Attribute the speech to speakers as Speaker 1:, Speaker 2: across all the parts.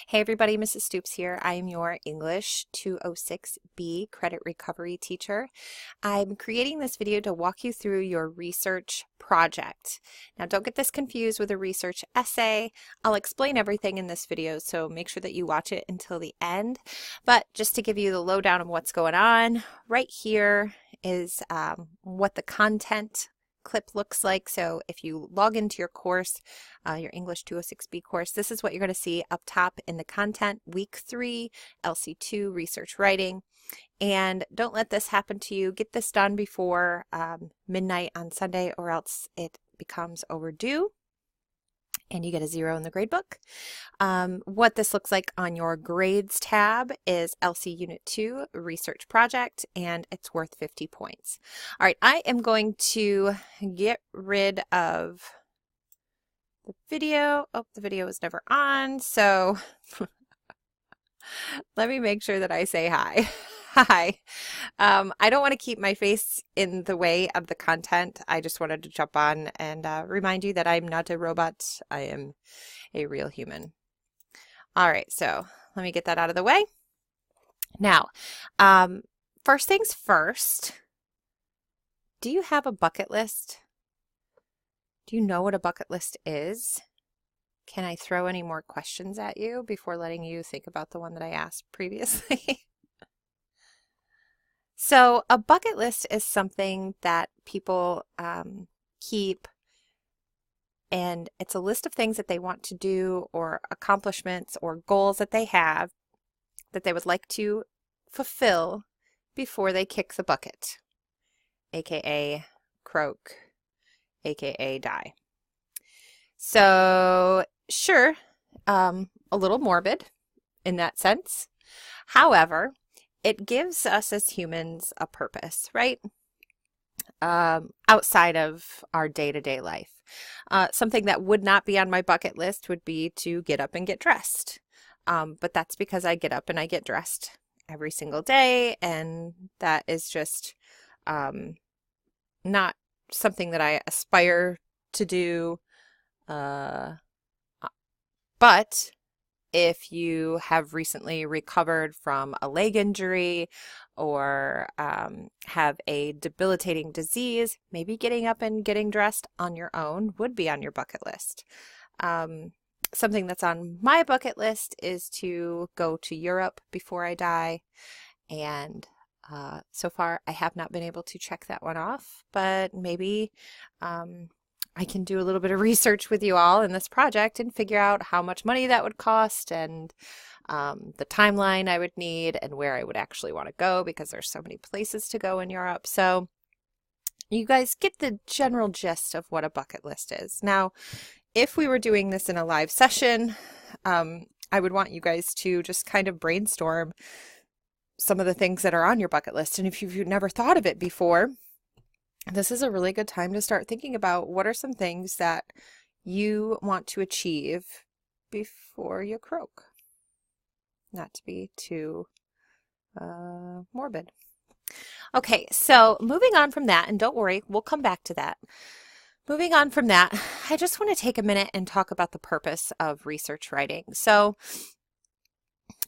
Speaker 1: Hey everybody, Mrs. Stoops here. I am your English 206B credit recovery teacher. I'm creating this video to walk you through your research project. Now don't get this confused with a research essay. I'll explain everything in this video, so make sure that you watch it until the end. But just to give you the lowdown of what's going on, right here is what the content clip looks like. So if you log into your course, your English 206B course, this is what you're going to see up top in the content, week 3, LC2, research writing. And don't let this happen to you. Get this done before midnight on Sunday, or else it becomes overdue and you get a 0 in the gradebook. What this looks like on your grades tab is LC Unit 2 Research Project, and it's worth 50 points. All right, I am going to get rid of the video. Oh, the video was never on, so let me make sure that I say hi. Hi. I don't want to keep my face in the way of the content. I just wanted to jump on and remind you that I'm not a robot. I am a real human. All right, so let me get that out of the way. Now, first things first, do you have a bucket list? Do you know what a bucket list is? Can I throw any more questions at you before letting you think about the one that I asked previously? So a bucket list is something that people keep, and it's a list of things that they want to do, or accomplishments or goals that they have that they would like to fulfill before they kick the bucket, aka croak, aka die. So sure, a little morbid in that sense. However, it gives us as humans a purpose, right? Outside of our day-to-day life. Something that would not be on my bucket list would be to get up and get dressed. But that's because I get up and I get dressed every single day, and that is just not something that I aspire to do. But if you have recently recovered from a leg injury, or have a debilitating disease, maybe getting up and getting dressed on your own would be on your bucket list. Something that's on my bucket list is to go to Europe before I die, and so far I have not been able to check that one off, but maybe I can do a little bit of research with you all in this project and figure out how much money that would cost, and the timeline I would need, and where I would actually want to go, because there's so many places to go in Europe. So you guys get the general gist of what a bucket list is. Now, if we were doing this in a live session, I would want you guys to just kind of brainstorm some of the things that are on your bucket list. And if you've never thought of it before, this is a really good time to start thinking about what are some things that you want to achieve before you croak. Not to be too morbid. Okay, so moving on from that, and don't worry, we'll come back to that. Moving on from that, I just want to take a minute and talk about the purpose of research writing. So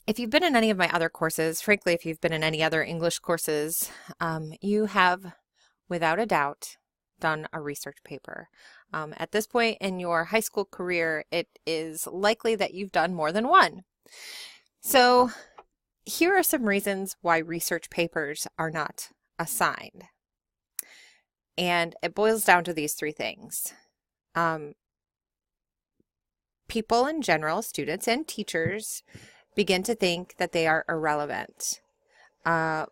Speaker 1: if you've been in any of my other courses, frankly, if you've been in any other English courses, you have, without a doubt, done a research paper. At this point in your high school career, it is likely that you've done more than one. So here are some reasons why research papers are not assigned. And it boils down to these 3 things. People in general, students and teachers, begin to think that they are irrelevant. A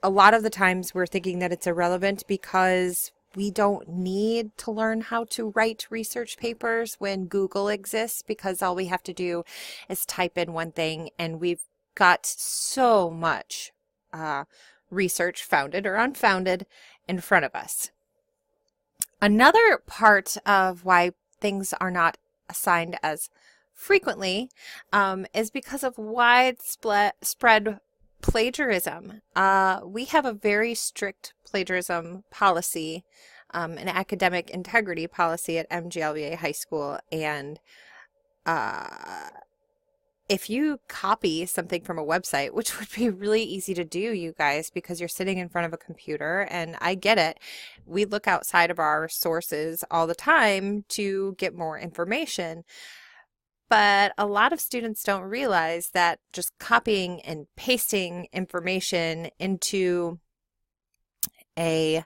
Speaker 1: lot of the times we're thinking that it's irrelevant because we don't need to learn how to write research papers when Google exists, because all we have to do is type in one thing, and we've got so much research, founded or unfounded, in front of us. Another part of why things are not assigned as frequently is because of widespread plagiarism. We have a very strict plagiarism policy, an academic integrity policy at MGLVA High School, and if you copy something from a website, which would be really easy to do, you guys, because you're sitting in front of a computer, and I get it. We look outside of our sources all the time to get more information. But a lot of students don't realize that just copying and pasting information into a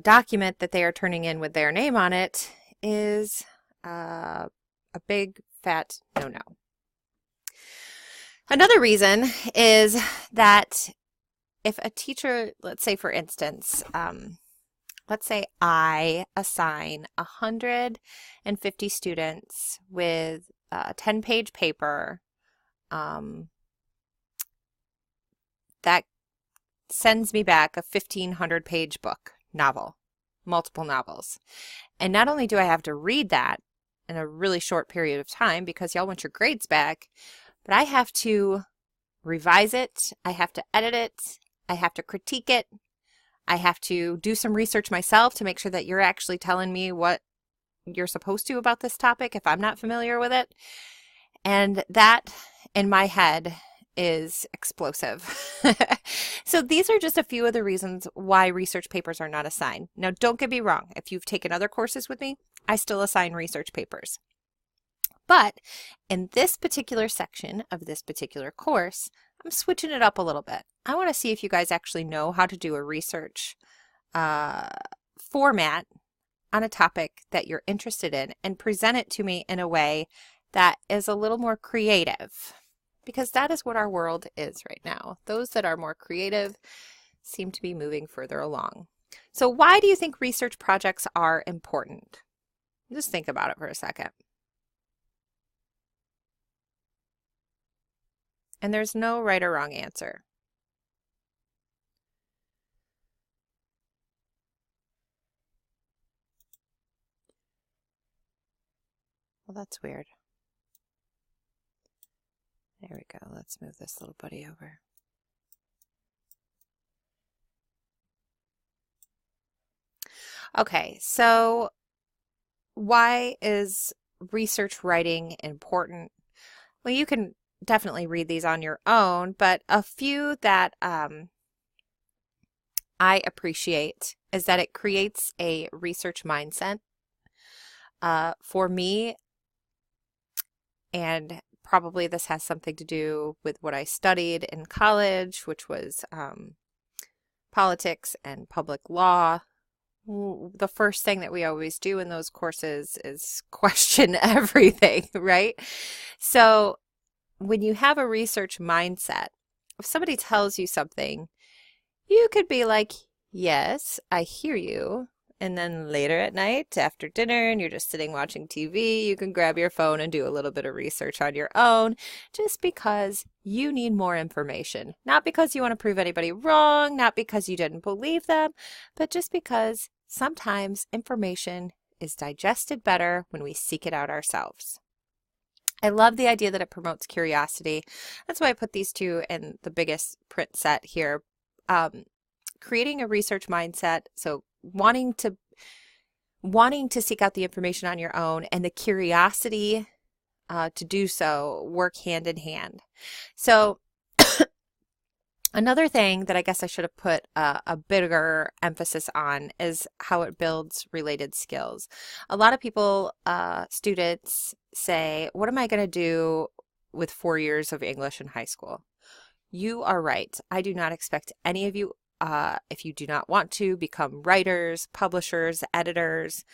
Speaker 1: document that they are turning in with their name on it is a big fat no-no. Another reason is that if a teacher, let's say for instance, let's say I assign 150 students with a 10-page paper that sends me back a 1,500-page book, novel, multiple novels. And not only do I have to read that in a really short period of time because y'all want your grades back, but I have to revise it, I have to edit it, I have to critique it, I have to do some research myself to make sure that you're actually telling me what you're supposed to about this topic if I'm not familiar with it. And that, in my head, is explosive. So these are just a few of the reasons why research papers are not assigned. Now, don't get me wrong. If you've taken other courses with me, I still assign research papers. But in this particular section of this particular course, I'm switching it up a little bit. I want to see if you guys actually know how to do a research format on a topic that you're interested in and present it to me in a way that is a little more creative, because that is what our world is right now. Those that are more creative seem to be moving further along. So why do you think research projects are important? Just think about it for a second. And there's no right or wrong answer. Well, that's weird. There we go. Let's move this little buddy over. Okay, so why is research writing important? Well, you can definitely read these on your own, but a few that I appreciate is that it creates a research mindset. For me, and probably this has something to do with what I studied in college, which was politics and public law. The first thing that we always do in those courses is question everything, right? So when you have a research mindset, if somebody tells you something, you could be like, yes, I hear you. And then later at night, after dinner, and you're just sitting watching TV, you can grab your phone and do a little bit of research on your own, just because you need more information. Not because you want to prove anybody wrong, not because you didn't believe them, but just because sometimes information is digested better when we seek it out ourselves. I love the idea that it promotes curiosity. That's why I put these two in the biggest print set here. Creating a research mindset, so wanting to seek out the information on your own, and the curiosity to do so work hand in hand. So another thing that I guess I should have put a bigger emphasis on is how it builds related skills. A lot of people, students say, what am I going to do with 4 years of English in high school? You are right. I do not expect any of you, if you do not want to, become writers, publishers, editors,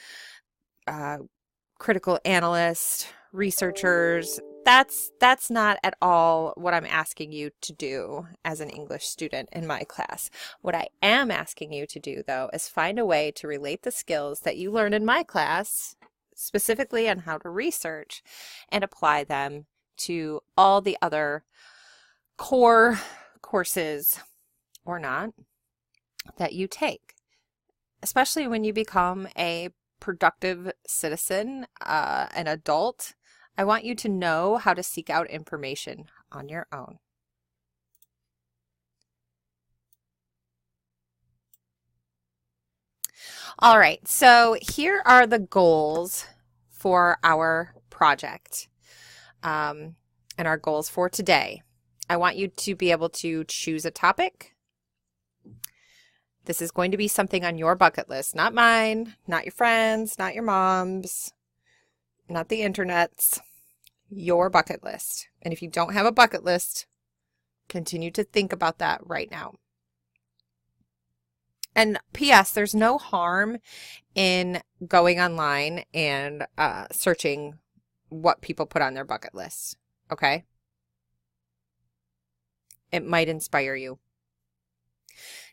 Speaker 1: critical analysts, researchers. That's not at all what I'm asking you to do as an English student in my class. What I am asking you to do, though, is find a way to relate the skills that you learn in my class, specifically on how to research, and apply them to all the other core courses, or not, that you take, especially when you become a productive citizen, an adult. I want you to know how to seek out information on your own. All right, so here are the goals for our project. and our goals for today. I want you to be able to choose a topic. This is going to be something on your bucket list, not mine, not your friends, not your mom's, not the internet's, your bucket list. And if you don't have a bucket list, continue to think about that right now. And P.S., there's no harm in going online and searching what people put on their bucket lists, okay? It might inspire you.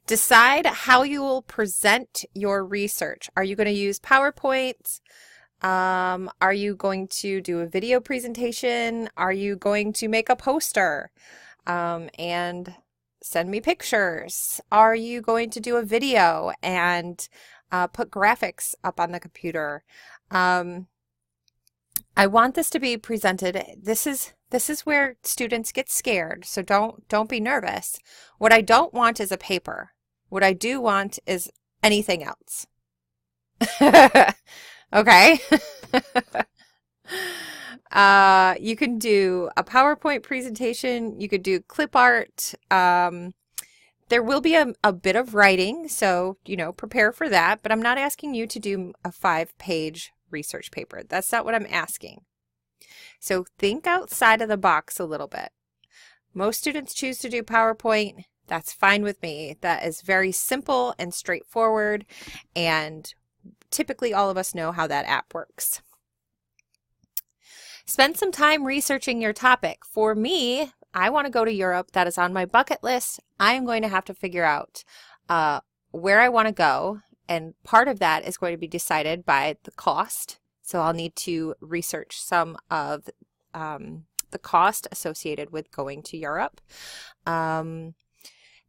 Speaker 1: Decide how you will present your research. Are you going to use PowerPoint? Are you going to do a video presentation? Are you going to make a poster and send me pictures? Are you going to do a video and put graphics up on the computer? I want this to be presented. This is where students get scared, so don't be nervous. What I don't want is a paper. What I do want is anything else. Okay? You can do a PowerPoint presentation. You could do clip art. There will be a bit of writing, so, prepare for that. But I'm not asking you to do a 5-page research paper. That's not what I'm asking. So think outside of the box a little bit. Most students choose to do PowerPoint. That's fine with me. That is very simple and straightforward, and typically all of us know how that app works. Spend some time researching your topic. For me, I want to go to Europe. That is on my bucket list. I am going to have to figure out where I want to go, and part of that is going to be decided by the cost. So I'll need to research some of the cost associated with going to Europe.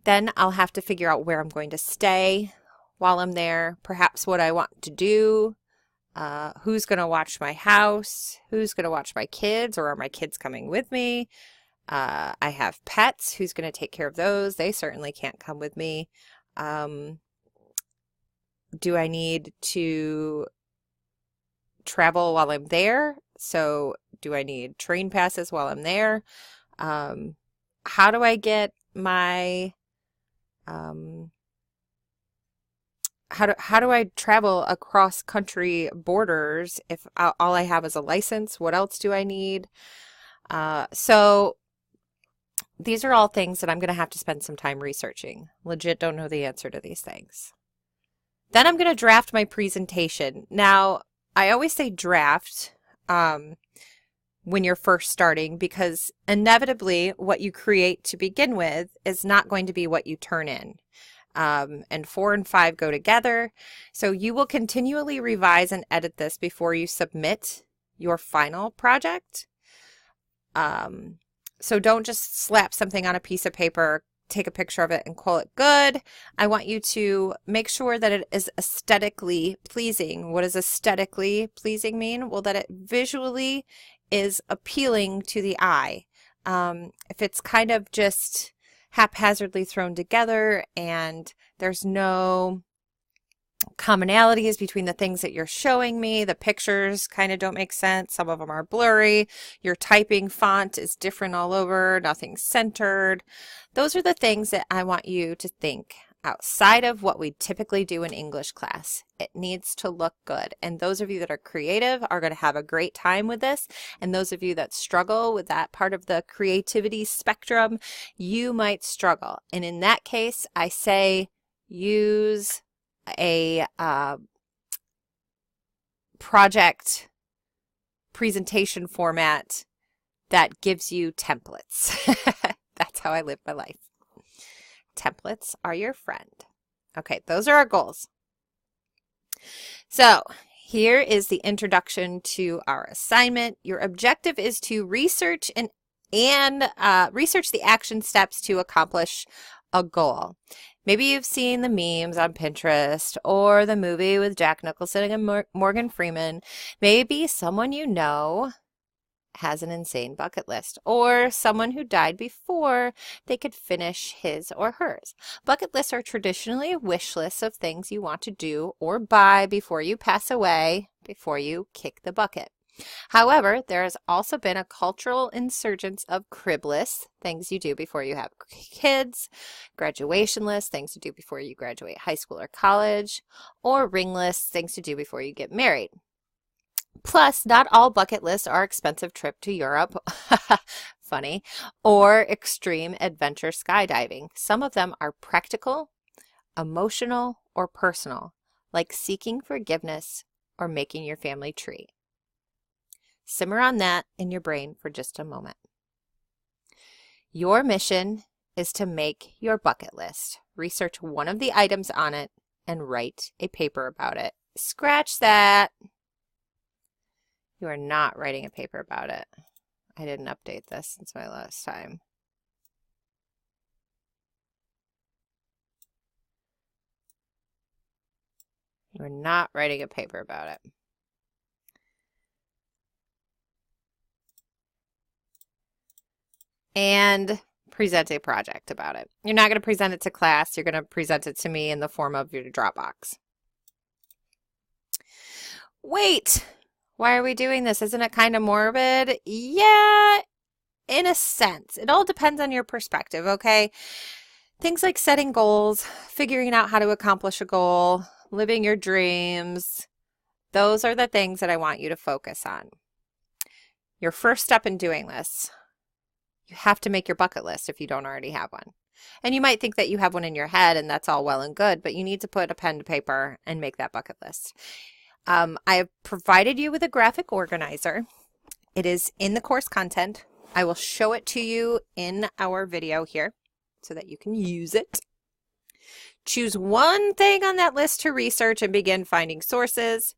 Speaker 1: Then I'll have to figure out where I'm going to stay while I'm there, perhaps what I want to do, who's going to watch my house, who's going to watch my kids, or are my kids coming with me? I have pets, who's going to take care of those? They certainly can't come with me. Do I need to travel while I'm there? So do I need train passes while I'm there? How do I get my how do I travel across country borders if all I have is a license? What else do I need? So these are all things that I'm going to have to spend some time researching. Legit don't know the answer to these things. Then I'm going to draft my presentation. Now, I always say draft when you're first starting, because inevitably what you create to begin with is not going to be what you turn in. And 4 and 5 go together. So you will continually revise and edit this before you submit your final project. So don't just slap something on a piece of paper, take a picture of it, and call it good. I want you to make sure that it is aesthetically pleasing. What does aesthetically pleasing mean? Well, that it visually is appealing to the eye. If it's kind of just haphazardly thrown together and there's no commonalities between the things that you're showing me, the pictures kind of don't make sense, some of them are blurry, your typing font is different all over, nothing's centered. Those are the things that I want you to think outside of what we typically do in English class. It needs to look good. And those of you that are creative are going to have a great time with this. And those of you that struggle with that part of the creativity spectrum, you might struggle. And in that case, I say use a project presentation format that gives you templates. That's how I live my life. Templates are your friend. Okay, those are our goals. So here is the introduction to our assignment. Your objective is to research and research the action steps to accomplish a goal. Maybe you've seen the memes on Pinterest or the movie with Jack Nicholson and Morgan Freeman. Maybe someone you know has an insane bucket list, or someone who died before they could finish his or hers. Bucket lists are traditionally wish lists of things you want to do or buy before you pass away, before you kick the bucket. However, there has also been a cultural insurgence of crib lists, things you do before you have kids, graduation lists, things to do before you graduate high school or college, or ring lists, things to do before you get married. Plus, not all bucket lists are expensive trip to Europe, funny, or extreme adventure skydiving. Some of them are practical, emotional, or personal, like seeking forgiveness or making your family tree. Simmer on that in your brain for just a moment. Your mission is to make your bucket list. Research one of the items on it and write a paper about it. Scratch that. You are not writing a paper about it. I didn't update this since my last time. You are not writing a paper about it. And present a project about it. You're not going to present it to class. You're going to present it to me in the form of your Dropbox. Wait, why are we doing this? Isn't it kind of morbid? Yeah, in a sense. It all depends on your perspective, okay? Things like setting goals, figuring out how to accomplish a goal, living your dreams, those are the things that I want you to focus on. Your first step in doing this, you have to make your bucket list if you don't already have one. And you might think that you have one in your head and that's all well and good, but you need to put a pen to paper and make that bucket list. I have provided you with a graphic organizer. It is in the course content. I will show it to you in our video here so that you can use it. Choose one thing on that list to research and begin finding sources.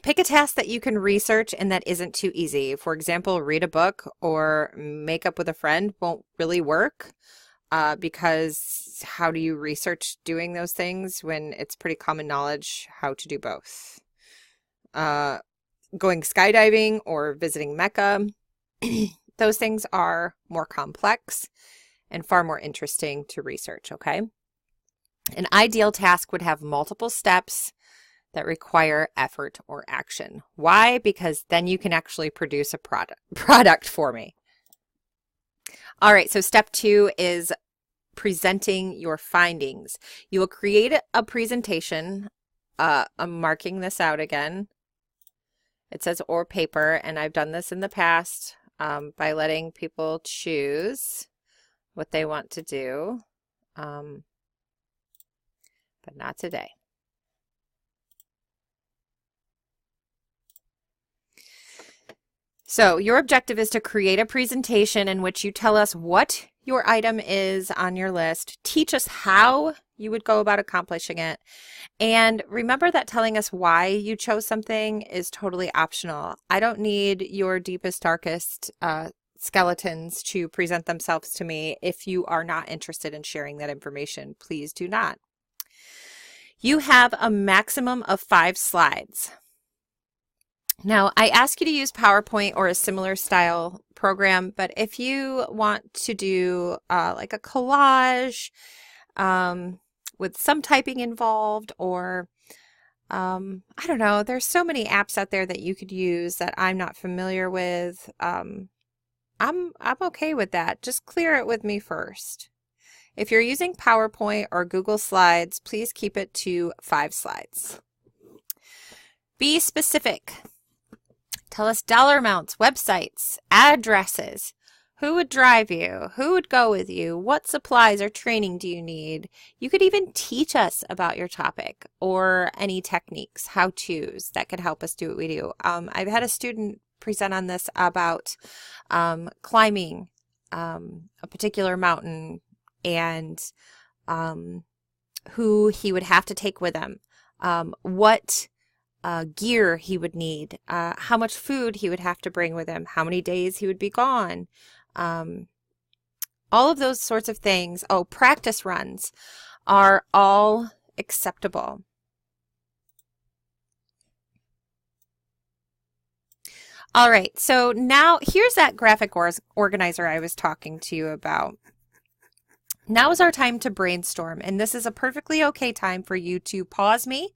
Speaker 1: Pick a task that you can research and that isn't too easy. For example, read a book or make up with a friend won't really work because how do you research doing those things when it's pretty common knowledge how to do both? Going skydiving or visiting Mecca, those things are more complex and far more interesting to research, okay? An ideal task would have multiple steps that require effort or action. Why? Because then you can actually produce a product for me. All right, so step 2 is presenting your findings. You will create a presentation. I'm marking this out again. It says or paper, and I've done this in the past by letting people choose what they want to do, but not today. So your objective is to create a presentation in which you tell us what your item is on your list, teach us how you would go about accomplishing it, and remember that telling us why you chose something is totally optional. I don't need your deepest, darkest skeletons to present themselves to me. If you are not interested in sharing that information, please do not. You have a maximum of 5 slides. Now, I ask you to use PowerPoint or a similar style program, but if you want to do like a collage with some typing involved, or I don't know, there's so many apps out there that you could use that I'm not familiar with. I'm okay with that. Just clear it with me first. If you're using PowerPoint or Google Slides, please keep it to 5 slides. Be specific. Tell us dollar amounts, websites, addresses, who would drive you, who would go with you, what supplies or training do you need. You could even teach us about your topic or any techniques, how-tos that could help us do what we do. I've had a student present on this about climbing a particular mountain and who he would have to take with him, what gear he would need, how much food he would have to bring with him, how many days he would be gone, all of those sorts of things. Oh, practice runs are all acceptable. All right, so now here's that graphic organizer I was talking to you about. Now is our time to brainstorm, and this is a perfectly okay time for you to pause me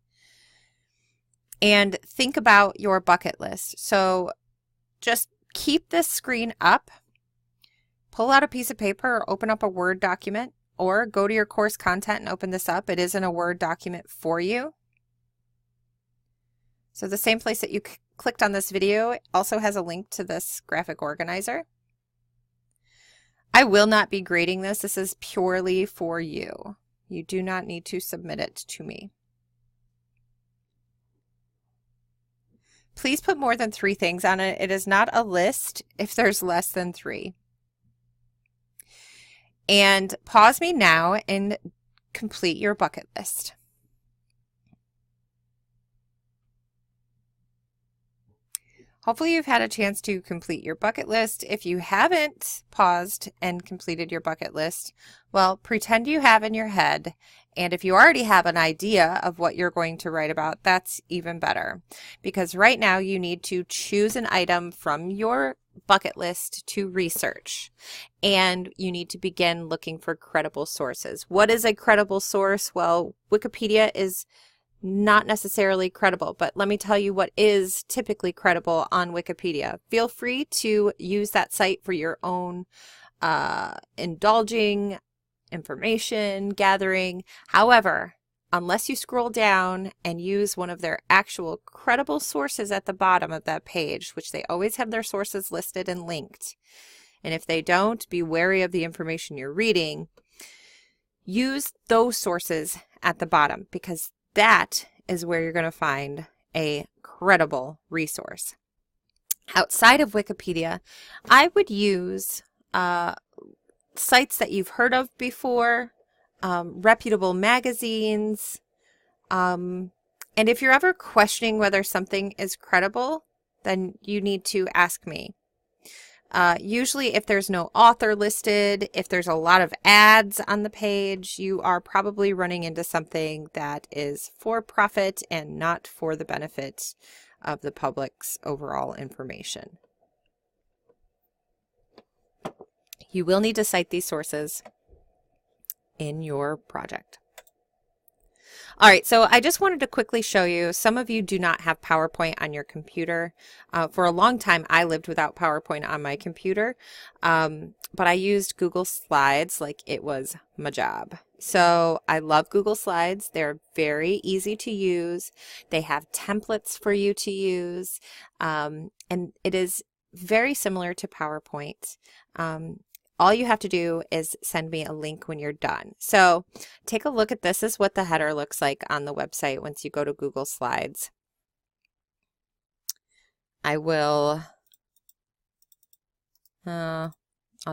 Speaker 1: and think about your bucket list. So just keep this screen up, pull out a piece of paper or open up a Word document, or go to your course content and open this up. It is in a Word document for you. So the same place that you clicked on this video also has a link to this graphic organizer. I will not be grading this. This is purely for you. You do not need to submit it to me. Please put more than 3 things on it. It is not a list if there's less than 3. And pause me now and complete your bucket list. Hopefully you've had a chance to complete your bucket list. If you haven't paused and completed your bucket list, well, pretend you have in your head. And if you already have an idea of what you're going to write about, that's even better. Because right now you need to choose an item from your bucket list to research. And you need to begin looking for credible sources. What is a credible source? Well, Wikipedia is not necessarily credible, but let me tell you what is typically credible on Wikipedia. Feel free to use that site for your own indulging, information gathering. However, unless you scroll down and use one of their actual credible sources at the bottom of that page, which they always have their sources listed and linked, and if they don't, be wary of the information you're reading, use those sources at the bottom, because that is where you're going to find a credible resource. Outside of Wikipedia, I would use sites that you've heard of before, reputable magazines, and if you're ever questioning whether something is credible, then you need to ask me. Usually if there's no author listed, if there's a lot of ads on the page, you are probably running into something that is for profit and not for the benefit of the public's overall information. You will need to cite these sources in your project. All right, so I just wanted to quickly show you, some of you do not have PowerPoint on your computer. For a long time, I lived without PowerPoint on my computer, but I used Google Slides like it was my job. So I love Google Slides. They're very easy to use. They have templates for you to use, and it is very similar to PowerPoint. All you have to do is send me a link when you're done. So take a look at this. This is what the header looks like on the website once you go to Google Slides. I will, I'll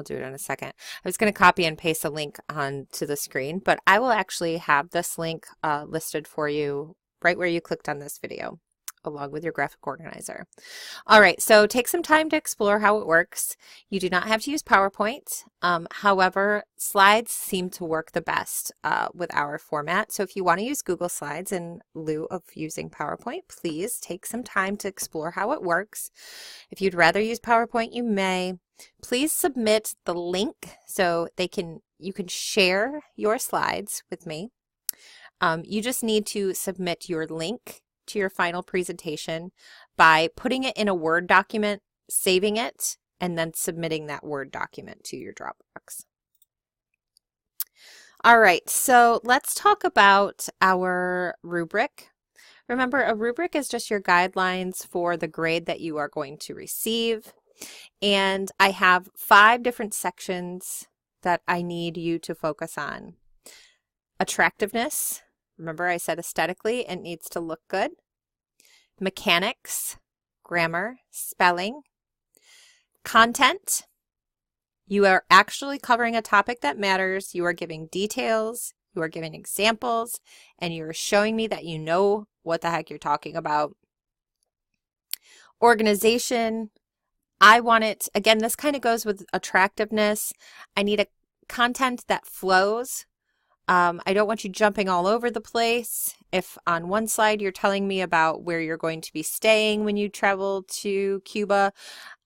Speaker 1: do it in a second. I was going to copy and paste a link onto the screen, but I will actually have this link listed for you right where you clicked on this video, along with your graphic organizer. All right, so take some time to explore how it works. You do not have to use PowerPoint. However, slides seem to work the best with our format. So if you want to use Google Slides in lieu of using PowerPoint, please take some time to explore how it works. If you'd rather use PowerPoint, you may. Please submit the link so you can share your slides with me. You just need to submit your link to your final presentation by putting it in a Word document, saving it, and then submitting that Word document to your Dropbox. All right, so let's talk about our rubric. Remember, a rubric is just your guidelines for the grade that you are going to receive. And I have 5 different sections that I need you to focus on. Attractiveness. Remember, I said aesthetically, it needs to look good. Mechanics, grammar, spelling. Content. You are actually covering a topic that matters. You are giving details, you are giving examples, and you are showing me that you know what the heck you're talking about. Organization. I want it, again, this kind of goes with attractiveness. I need a content that flows. I don't want you jumping all over the place. If on one slide you're telling me about where you're going to be staying when you travel to Cuba,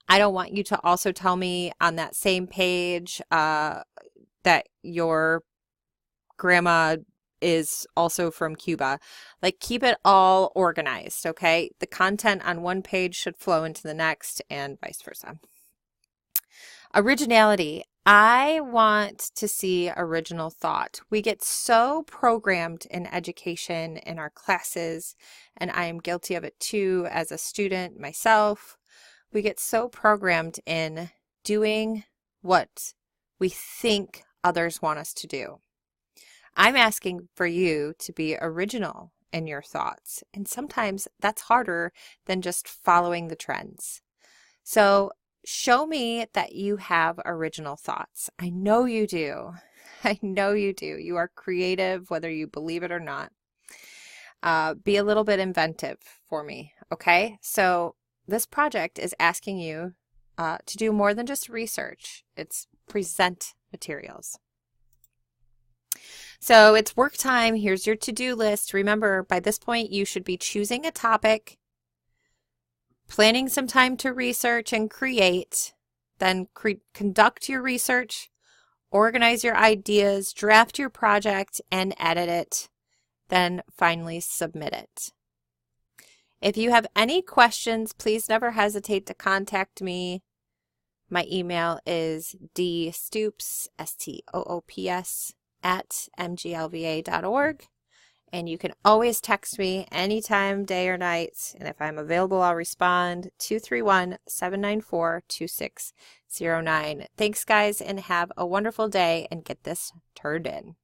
Speaker 1: I don't want you to also tell me on that same page that your grandma is also from Cuba. Like, keep it all organized, okay? The content on one page should flow into the next and vice versa. Originality. I want to see original thought. We get so programmed in education in our classes, and I am guilty of it too as a student myself. We get so programmed in doing what we think others want us to do. I'm asking for you to be original in your thoughts, and sometimes that's harder than just following the trends. So show me that you have original thoughts. I know you do. I know you do. You are creative, whether you believe it or not. Be a little bit inventive for me, okay? So this project is asking you to do more than just research. It's present materials. So it's work time. Here's your to-do list. Remember, by this point, you should be choosing a topic, planning some time to research and create, then conduct your research, organize your ideas, draft your project, and edit it, then finally submit it. If you have any questions, please never hesitate to contact me. My email is dstoops, stoops, @mglva.org. And you can always text me anytime, day or night. And if I'm available, I'll respond. 231-794-2609. Thanks, guys, and have a wonderful day and get this turned in.